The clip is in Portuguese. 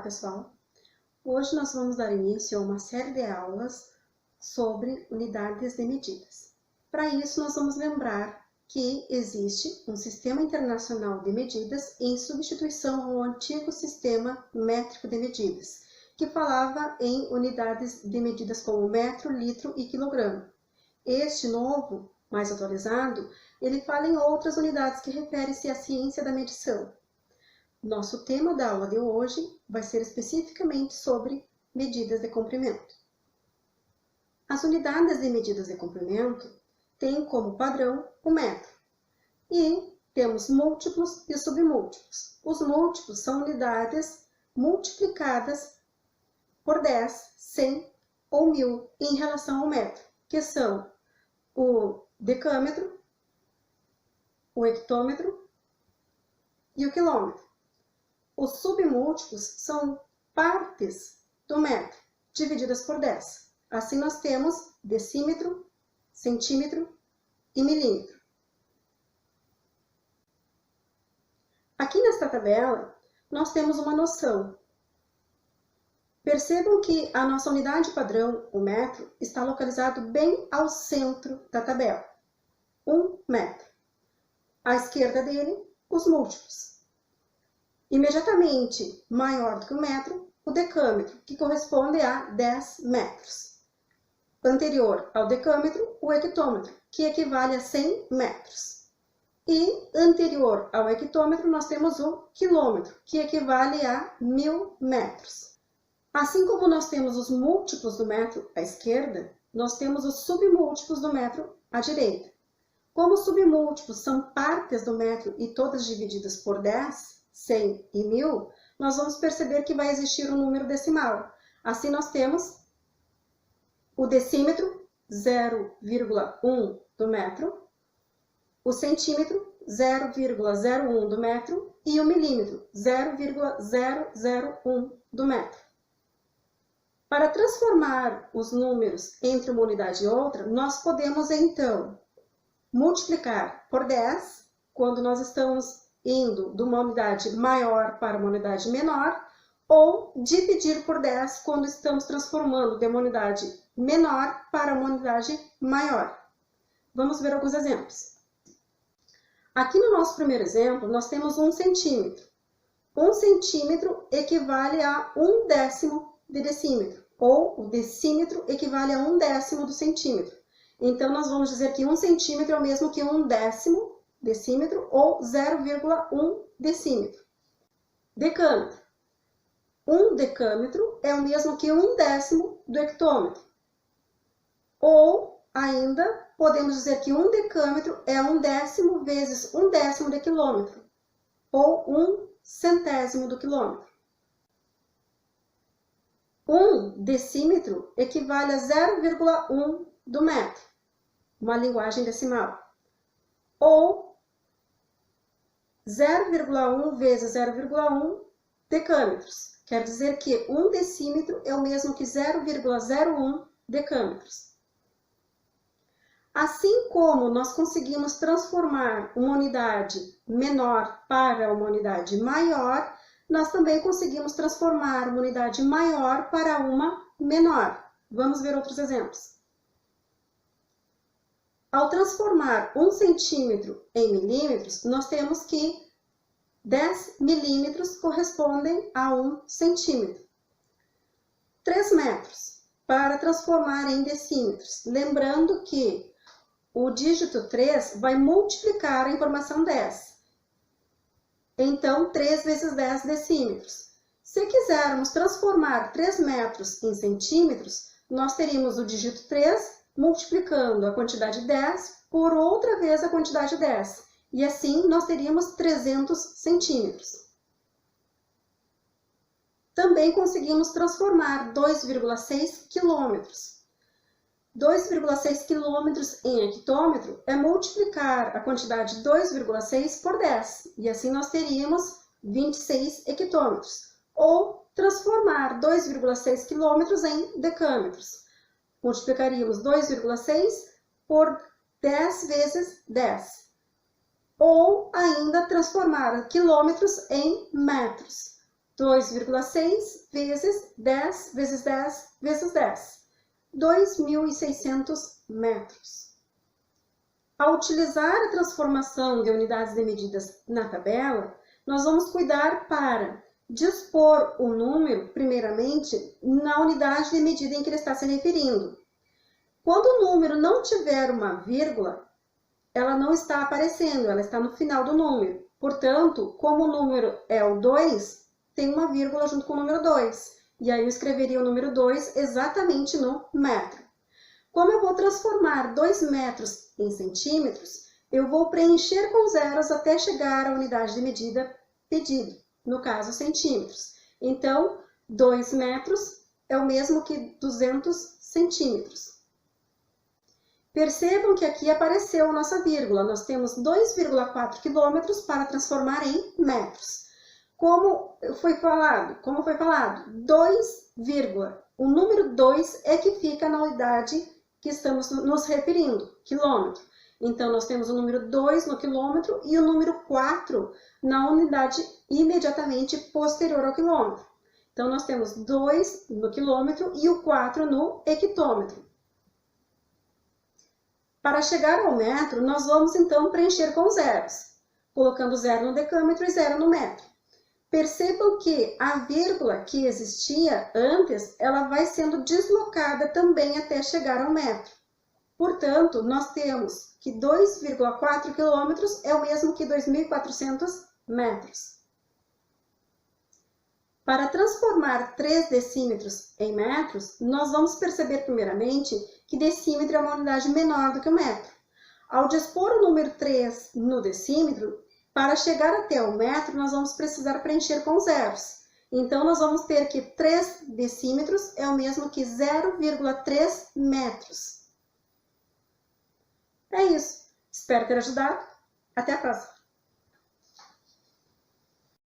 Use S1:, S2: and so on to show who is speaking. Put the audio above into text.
S1: pessoal! Hoje nós vamos dar início a uma série de aulas sobre unidades de medidas. Para isso, nós vamos lembrar que existe um sistema internacional de medidas em substituição ao antigo sistema métrico de medidas, que falava em unidades de medidas como metro, litro e quilograma. Este novo, mais atualizado, ele fala em outras unidades que referem-se à ciência da medição. Nosso tema da aula de hoje vai ser especificamente sobre medidas de comprimento. As unidades de medidas de comprimento têm como padrão o metro. E temos múltiplos e submúltiplos. Os múltiplos são unidades multiplicadas por 10, 100 ou 1000 em relação ao metro, que são o decâmetro, o hectômetro e o quilômetro. Os submúltiplos são partes do metro, divididas por 10. Assim nós temos decímetro, centímetro e milímetro. Aqui nesta tabela, nós temos uma noção. Percebam que a nossa unidade padrão, o metro, está localizado bem ao centro da tabela. 1 metro. À esquerda dele, os múltiplos. Imediatamente maior do que o metro, o decâmetro, que corresponde a 10 metros. Anterior ao decâmetro, o hectômetro, que equivale a 100 metros. E anterior ao hectômetro, nós temos o quilômetro, que equivale a 1000 metros. Assim como nós temos os múltiplos do metro à esquerda, nós temos os submúltiplos do metro à direita. Como os submúltiplos são partes do metro e todas divididas por 10, 100 e 1000, nós vamos perceber que vai existir um número decimal. Assim, nós temos o decímetro, 0,1 do metro, o centímetro, 0,01 do metro e o milímetro, 0,001 do metro. Para transformar os números entre uma unidade e outra, nós podemos, então, multiplicar por 10, quando nós estamos indo de uma unidade maior para uma unidade menor, ou dividir por 10 quando estamos transformando de uma unidade menor para uma unidade maior. Vamos ver alguns exemplos. Aqui no nosso primeiro exemplo, nós temos 1 centímetro. 1 centímetro equivale a 1/10 de decímetro, ou o decímetro equivale a 1/10 do centímetro. Então, nós vamos dizer que 1 centímetro é o mesmo que 1/10 decímetro ou 0,1 decímetro. Decâmetro. 1 decâmetro é o mesmo que 1/10 do hectômetro. Ou, ainda, podemos dizer que 1 decâmetro é 1/10 vezes 1/10 de quilômetro, ou 1/100º do quilômetro. 1 decímetro equivale a 0,1 do metro, uma linguagem decimal. Ou 0,1 vezes 0,1 decâmetros. Quer dizer que 1 decímetro é o mesmo que 0,01 decâmetros. Assim como nós conseguimos transformar uma unidade menor para uma unidade maior, nós também conseguimos transformar uma unidade maior para uma menor. Vamos ver outros exemplos. Ao transformar 1 centímetro em milímetros, nós temos que 10 milímetros correspondem a 1 centímetro. 3 metros, para transformar em decímetros. Lembrando que o dígito 3 vai multiplicar a informação 10. Então, 3 vezes 10 decímetros. Se quisermos transformar 3 metros em centímetros, nós teríamos o dígito 3 multiplicando a quantidade 10 por outra vez a quantidade 10. E assim, nós teríamos 300 centímetros. Também conseguimos transformar 2,6 quilômetros. 2,6 quilômetros em hectômetro é multiplicar a quantidade 2,6 por 10. E assim, nós teríamos 26 hectômetros. Ou transformar 2,6 quilômetros em decâmetros. Multiplicaríamos 2,6 por 10 vezes 10. Ou ainda transformar quilômetros em metros. 2,6 vezes 10 vezes 10 vezes 10. 2.600 metros. Ao utilizar a transformação de unidades de medidas na tabela, nós vamos cuidar para dispor o número, primeiramente, na unidade de medida em que ele está se referindo. Quando o número não tiver uma vírgula, ela não está aparecendo, ela está no final do número. Portanto, como o número é o 2, tem uma vírgula junto com o número 2. E aí eu escreveria o número 2 exatamente no metro. Como eu vou transformar 2 metros em centímetros, eu vou preencher com zeros até chegar à unidade de medida pedido, no caso centímetros. Então, 2 metros é o mesmo que 200 centímetros. Percebam que aqui apareceu a nossa vírgula. Nós temos 2,4 quilômetros para transformar em metros. Como foi falado? 2, o número 2 é que fica na unidade que estamos nos referindo, quilômetro. Então, nós temos o número 2 no quilômetro e o número 4 na unidade imediatamente posterior ao quilômetro. Então, nós temos 2 no quilômetro e o 4 no hectômetro. Para chegar ao metro, nós vamos então preencher com zeros, colocando 0 no decâmetro e 0 no metro. Percebam que a vírgula que existia antes, ela vai sendo deslocada também até chegar ao metro. Portanto, nós temos que 2,4 quilômetros é o mesmo que 2.400 metros. Para transformar 3 decímetros em metros, nós vamos perceber primeiramente que decímetro é uma unidade menor do que o metro. Ao dispor o número 3 no decímetro, para chegar até o metro, nós vamos precisar preencher com zeros. Então, nós vamos ter que 3 decímetros é o mesmo que 0,3 metros. É isso. Espero ter ajudado. Até a próxima.